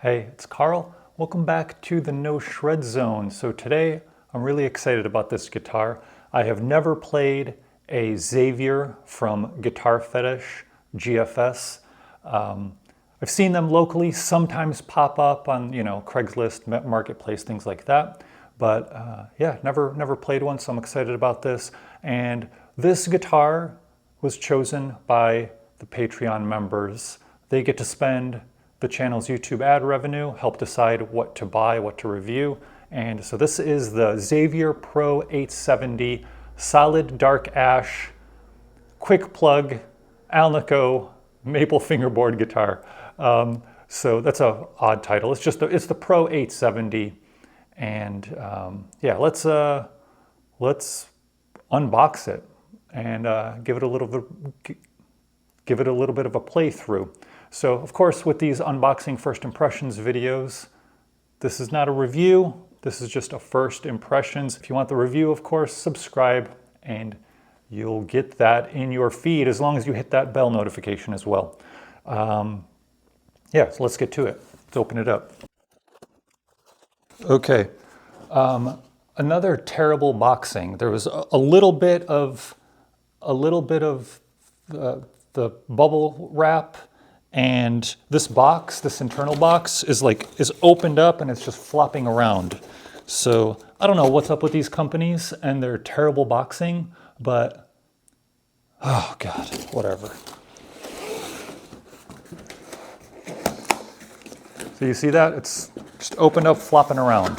Hey, it's Carl. Welcome back to the No Shred Zone. So today I'm really excited about this guitar. I have never played a Xaviere from GuitarFetish GFS. I've seen them locally sometimes pop up on, Craigslist, Marketplace, things like that. But yeah, never played one, so I'm excited about this. And this guitar was chosen by the Patreon members. They get to spend the channel's YouTube ad revenue, help decide what to buy, what to review. And so this is the Xaviere PRO870 Solid Dark Ash KwikPlug Alnico maple fingerboard guitar. So that's an odd title. It's the Pro870, and yeah, let's unbox it and give it a little bit of a playthrough. So of course, with these unboxing first impressions videos, this is not a review. This is just a first impressions. If you want the review, of course, subscribe and you'll get that in your feed as long as you hit that bell notification as well. Yeah, so let's get to it. Let's open it up. Okay, another terrible boxing. There was a little bit of the bubble wrap, and this box, this internal box, is opened up and it's just flopping around. So I don't know what's up with these companies and their terrible boxing, but oh God, whatever. So you see that? It's just opened up, flopping around.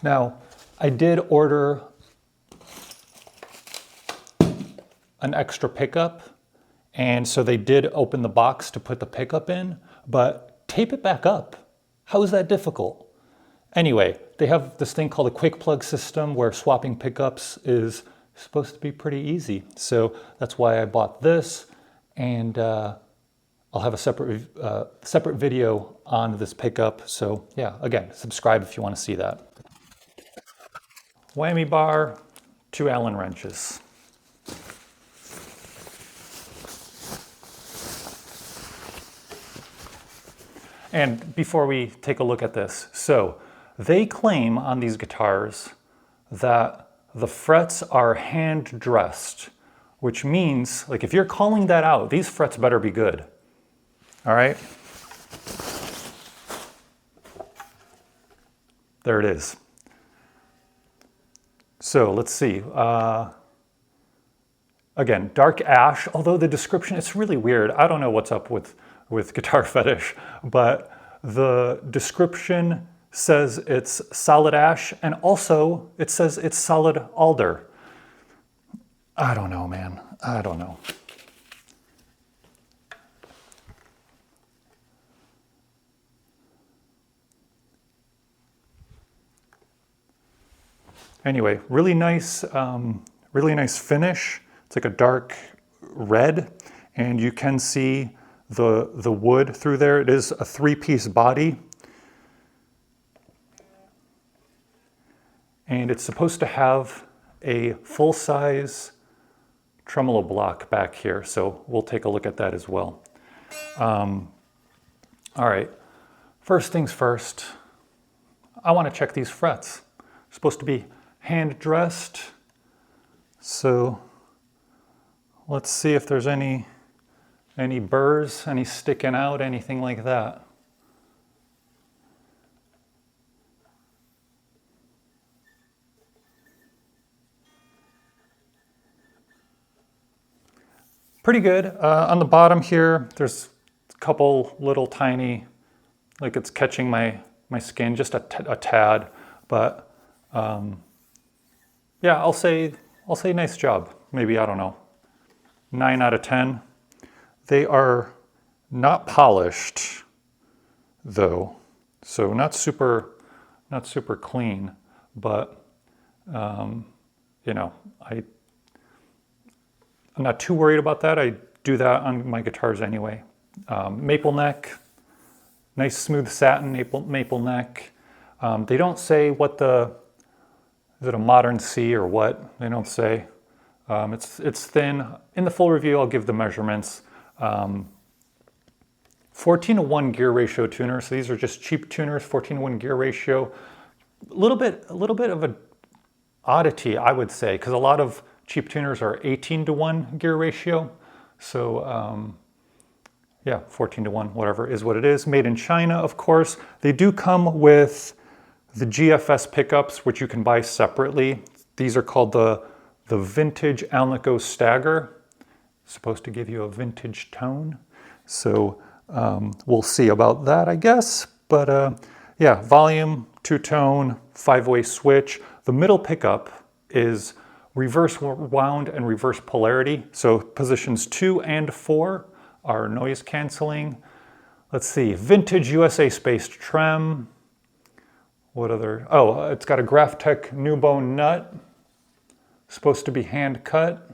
Now, I did order an extra pickup, and so they did open the box to put the pickup in, but tape it back up. How is that difficult? Anyway, they have this thing called a KwikPlug system where swapping pickups is supposed to be pretty easy. So that's why I bought this, and I'll have a separate video on this pickup. So yeah, again, subscribe if you want to see that. Whammy bar, 2 Allen wrenches. And before we take a look at this, so they claim on these guitars that the frets are hand dressed, which means, like, if you're calling that out, these frets better be good. All right? There it is. So let's see. Again, dark ash, although the description, it's really weird. I don't know what's up with GuitarFetish, but the description says it's solid ash, and also it says it's solid alder. I don't know, man. I don't know. Anyway, really nice finish. It's like a dark red, and you can see the wood through there. It is a 3-piece body. And it's supposed to have a full-size tremolo block back here, so we'll take a look at that as well. All right, first things first, I want to check these frets. They're supposed to be hand-dressed, so let's see if there's any burrs, any sticking out, anything like that. Pretty good. On the bottom here, there's a couple little tiny, like it's catching my skin just a tad, but yeah, I'll say nice job. Maybe, I don't know, 9 out of 10. They are not polished though, so not super clean, but you know, I'm not too worried about that. I do that on my guitars anyway. Maple neck, nice smooth satin maple neck. They don't say what is it a modern C or what? They don't say. It's thin. In the full review, I'll give the measurements. 14:1 gear ratio tuner. So these are just cheap tuners, 14:1 gear ratio. A little bit of an oddity, I would say, because a lot of cheap tuners are 18:1 gear ratio. So yeah, 14:1, whatever is what it is. Made in China, of course. They do come with the GFS pickups, which you can buy separately. These are called the vintage Alnico Stagger. Supposed to give you a vintage tone. So we'll see about that, I guess. But yeah, volume, two-tone, 5-way switch. The middle pickup is reverse wound and reverse polarity. So positions 2 and 4 are noise canceling. Let's see, vintage USA spaced trem. What other? Oh, it's got a Graphtech Nubone nut. Supposed to be hand cut.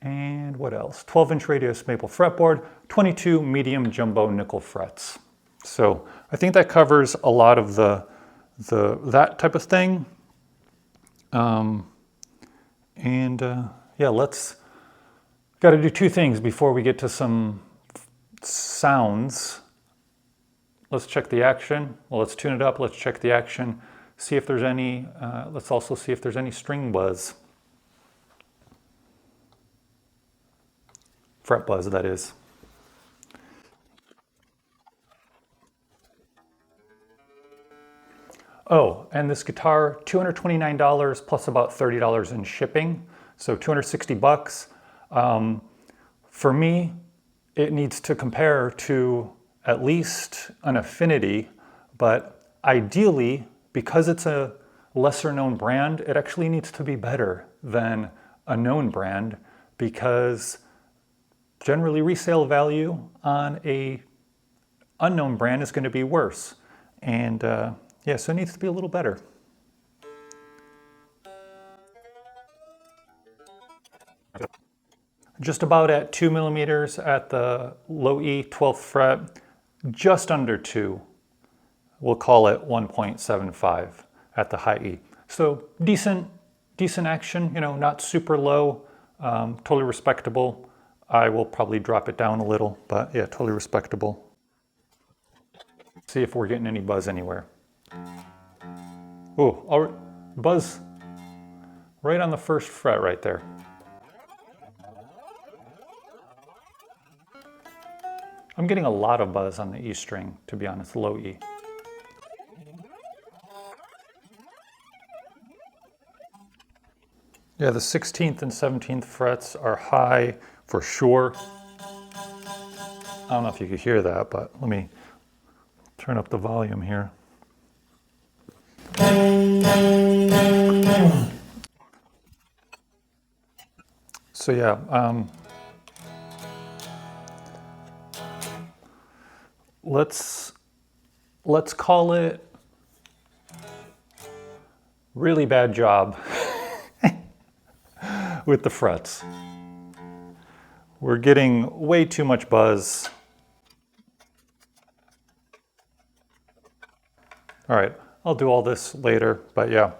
And what else? 12-inch radius maple fretboard, 22 medium jumbo nickel frets. So I think that covers a lot of that type of thing. Yeah, got to do two things before we get to some sounds. Let's check the action. Well, let's tune it up. Let's check the action. See if there's any, let's also see if there's any string buzz. Fret buzz, that is. Oh, and this guitar, $229 plus about $30 in shipping. So 260 bucks. For me, it needs to compare to at least an Affinity, but ideally, because it's a lesser known brand, it actually needs to be better than a known brand, because generally resale value on a unknown brand is going to be worse. And yeah, so it needs to be a little better. Just about at 2 millimeters at the low E, 12th fret, just under 2. We'll call it 1.75 at the high E. So decent action, you know, not super low, totally respectable. I will probably drop it down a little, but yeah, totally respectable. See if we're getting any buzz anywhere. Ooh, buzz right on the first fret right there. I'm getting a lot of buzz on the E string, to be honest, low E. Yeah, the 16th and 17th frets are high for sure. I don't know if you could hear that, but let me turn up the volume here. So yeah, let's call it really bad job with the frets. We're getting way too much buzz. All right, I'll do all this later, but yeah.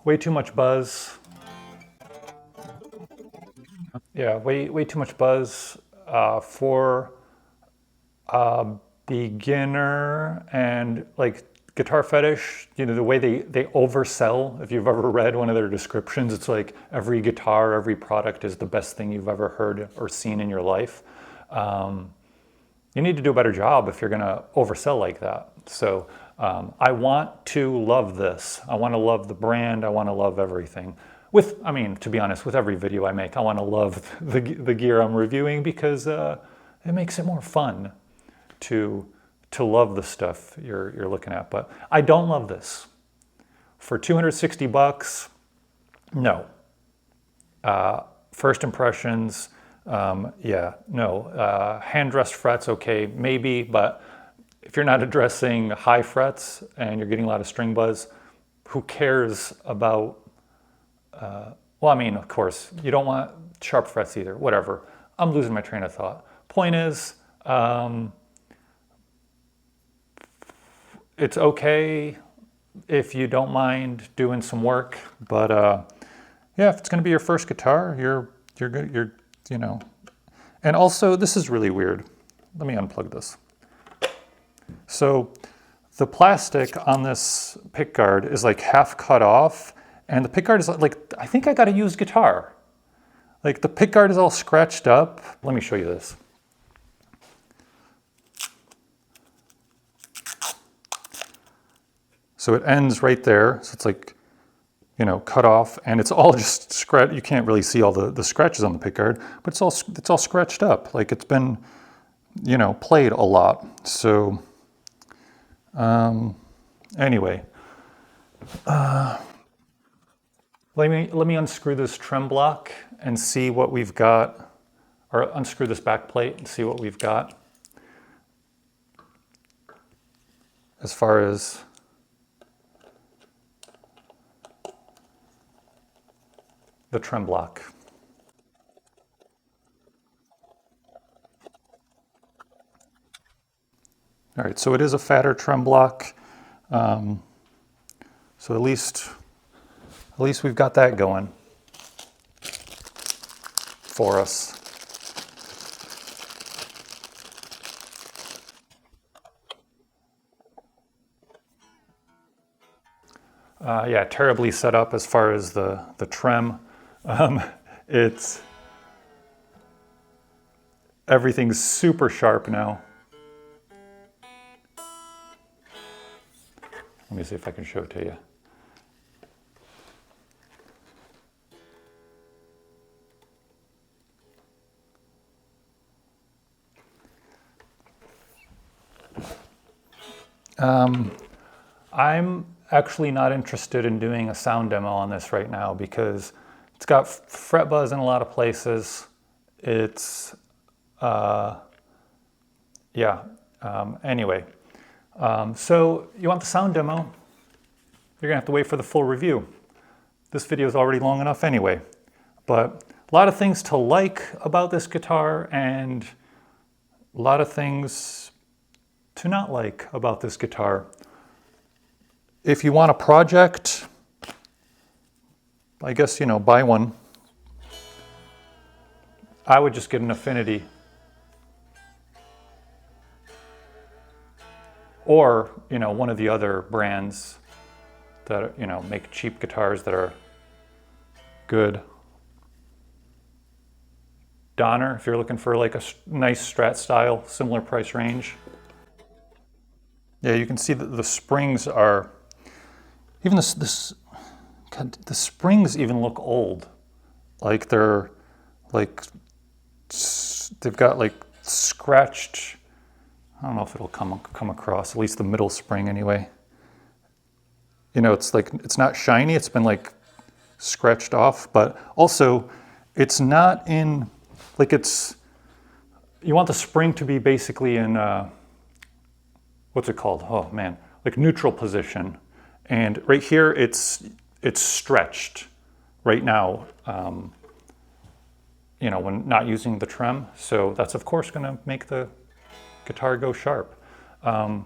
Way too much buzz. Yeah, way too much buzz for a beginner. And like GuitarFetish, you know, the way they oversell, if you've ever read one of their descriptions, it's like every guitar, every product is the best thing you've ever heard or seen in your life. You need to do a better job if you're gonna oversell like that. So I want to love this. I wanna love the brand, I wanna love everything. I mean, to be honest, with every video I make, I wanna love the gear I'm reviewing, because it makes it more fun to love the stuff you're looking at. But I don't love this. For 260 bucks, no. First impressions, yeah, no. Hand-dressed frets, okay, maybe, but if you're not addressing high frets and you're getting a lot of string buzz, who cares about, well, I mean, of course, you don't want sharp frets either, whatever. I'm losing my train of thought. Point is, it's okay if you don't mind doing some work, but yeah, if it's gonna be your first guitar, you're you're good, you know. And also, this is really weird. Let me unplug this. So the plastic on this pick guard is like half cut off, and the pick guard is like, I think I got a used guitar. Like the pick guard is all scratched up. Let me show you this. So it ends right there. So it's like, you know, cut off, and it's all just scratch. You can't really see all the scratches on the pick guard, but it's all scratched up. Like it's been, you know, played a lot. So anyway, let me unscrew this trem block and see what we've got, or unscrew this back plate and see what we've got as far as the trem block. All right, so it is a fatter trem block. So at least we've got that going for us. Yeah, terribly set up as far as the trem. Everything's super sharp now. Let me see if I can show it to you. I'm actually not interested in doing a sound demo on this right now because it's got fret buzz in a lot of places. It's, anyway. So you want the sound demo, you're gonna have to wait for the full review. This video is already long enough anyway, but a lot of things to like about this guitar and a lot of things to not like about this guitar. If you want a project, I guess, you know, buy one. I would just get an Affinity. Or, you know, one of the other brands that, you know, make cheap guitars that are good. Donner, if you're looking for like a nice Strat style, similar price range. Yeah, you can see that the springs are, even God, the springs even look old. Like they're like, they've got like scratched, I don't know if it'll come across, at least the middle spring anyway. You know, it's like, it's not shiny, it's been like scratched off, but also it's not in, like it's, you want the spring to be basically in, what's it called? Oh man, like neutral position. And right here, it's stretched right now, you know, when not using the trem. So that's of course gonna make the guitar go sharp. All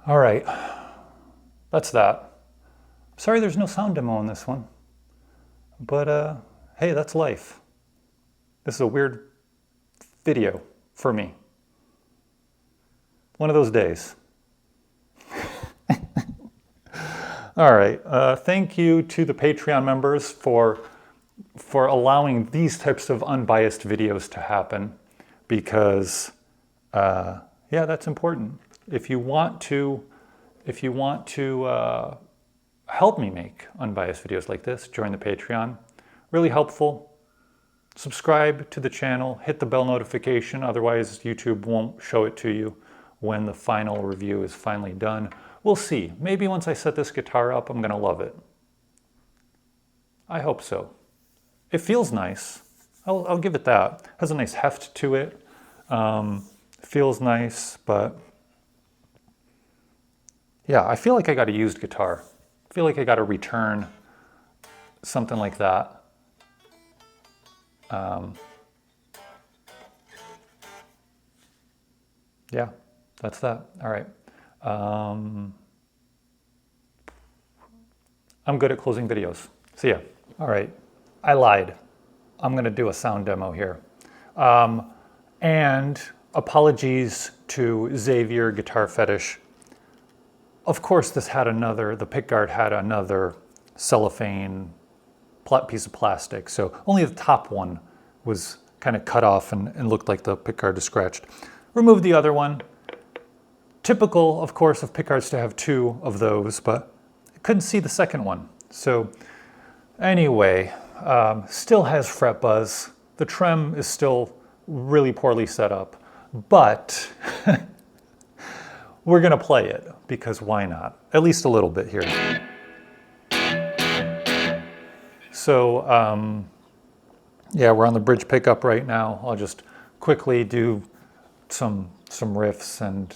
right, that's that. Sorry there's no sound demo on this one, but hey, that's life. This is a weird video for me. One of those days. All right, thank you to the Patreon members for allowing these types of unbiased videos to happen, because yeah, that's important. If you want to help me make unbiased videos like this, join the Patreon. Really helpful. Subscribe to the channel, hit the bell notification, otherwise YouTube won't show it to you when the final review is finally done. We'll see. Maybe once I set this guitar up, I'm gonna love it. I hope so. It feels nice. I'll give it that. Has a nice heft to it. Feels nice, but yeah, I feel like I got a used guitar. I feel like I got a return, something like that. Yeah, that's that. All right. I'm good at closing videos. So yeah, all right, I lied. I'm gonna do a sound demo here. And apologies to Xaviere GuitarFetish. Of course, this had another, the pickguard had another cellophane piece of plastic, so only the top one was kind of cut off and looked like the pickguard is scratched. Remove the other one. Typical, of course, of pickguards to have two of those, but I couldn't see the second one. So anyway, still has fret buzz. The trem is still really poorly set up, but we're gonna play it because why not? At least a little bit here. So yeah, we're on the bridge pickup right now. I'll just quickly do some riffs and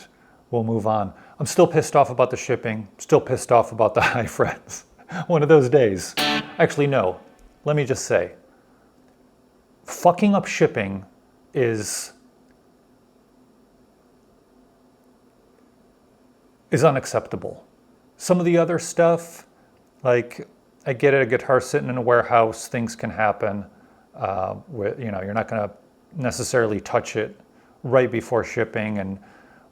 we'll move on. I'm still pissed off about the shipping, still pissed off about the high frets. One of those days. Actually, no, let me just say, fucking up shipping is unacceptable. Some of the other stuff, like I get it, a guitar sitting in a warehouse, things can happen. You're not gonna necessarily touch it right before shipping and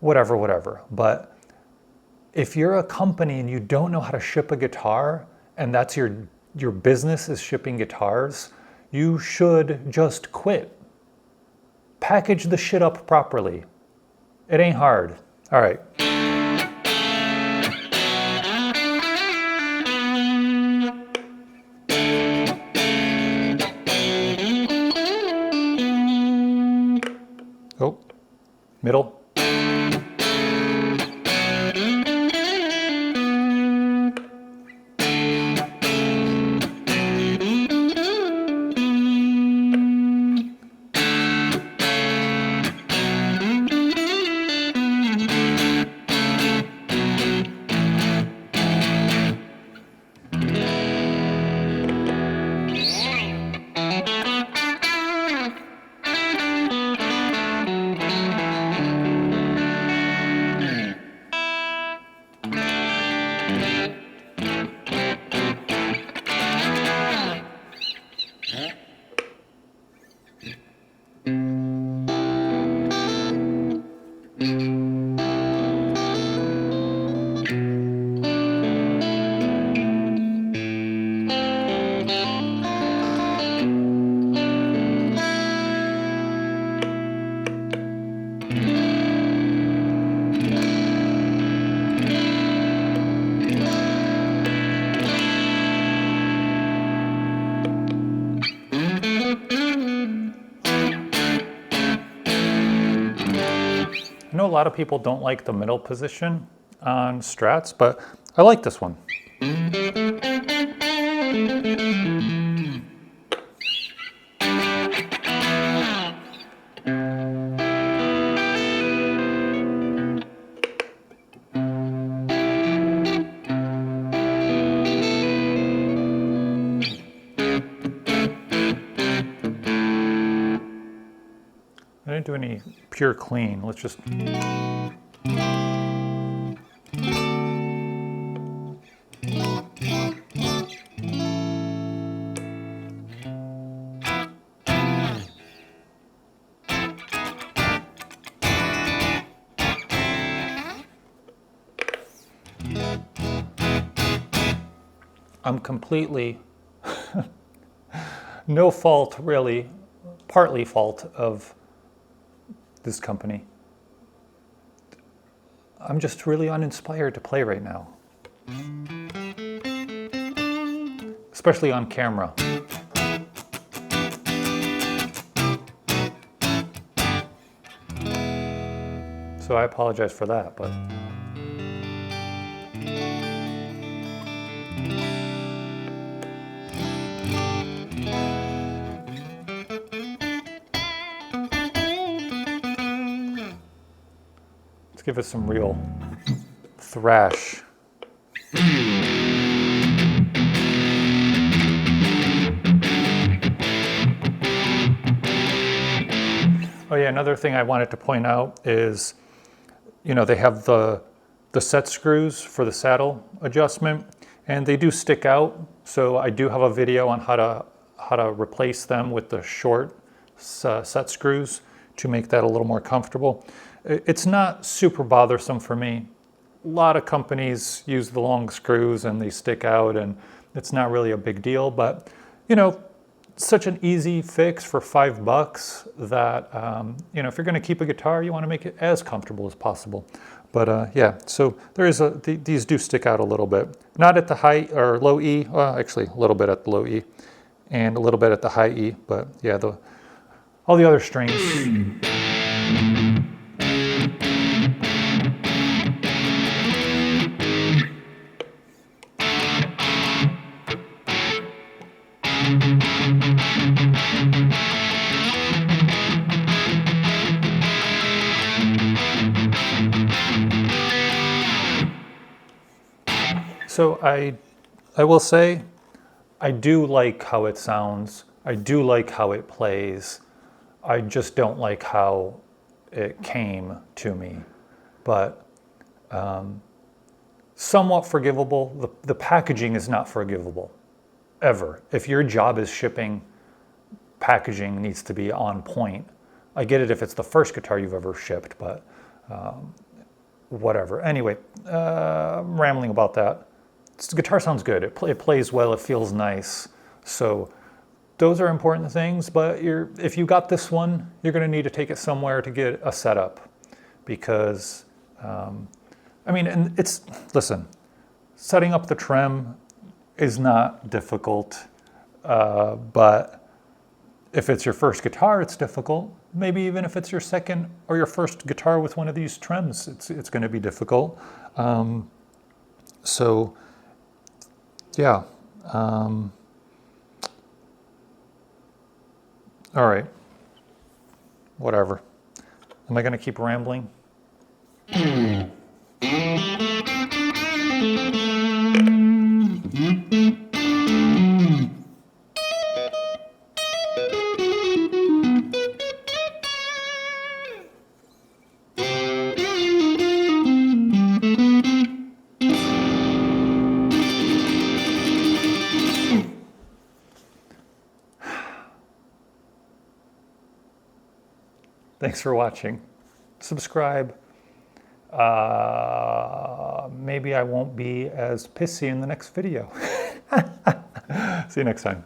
whatever. But if you're a company and you don't know how to ship a guitar and that's your business is shipping guitars, you should just quit. Package the shit up properly. It ain't hard. All right. Oh, middle. I know a lot of people don't like the middle position on Strats, but I like this one. I didn't do any pure clean. Let's just... I'm completely, no fault really, partly fault of this company. I'm just really uninspired to play right now. Especially on camera. So I apologize for that, but... let's give it some real thrash. Oh yeah, another thing I wanted to point out is, you know, they have the set screws for the saddle adjustment. and they do stick out. So I do have a video on how to replace them with the short set screws to make that a little more comfortable. It's not super bothersome for me. A lot of companies use the long screws and they stick out, and it's not really a big deal, but you know, such an easy fix for $5 that, you know, if you're going to keep a guitar, you want to make it as comfortable as possible. But yeah, so there is these do stick out a little bit. Not at the high or low E, well, actually a little bit at the low E and a little bit at the high E, but yeah, all the other strings. So I will say, I do like how it sounds. I do like how it plays. I just don't like how it came to me. But somewhat forgivable. The packaging is not forgivable, ever. If your job is shipping, packaging needs to be on point. I get it if it's the first guitar you've ever shipped, but whatever. Anyway, I'm rambling about that. The guitar sounds good. It plays well. It feels nice. So those are important things. But if you got this one, you're going to need to take it somewhere to get a setup, because I mean, and listen, setting up the trem is not difficult. But if it's your first guitar, it's difficult. Maybe even if it's your second or your first guitar with one of these trems, it's going to be difficult. So yeah. All right. Whatever. Am I going to keep rambling? Thanks for watching. Subscribe. Maybe I won't be as pissy in the next video. See you next time.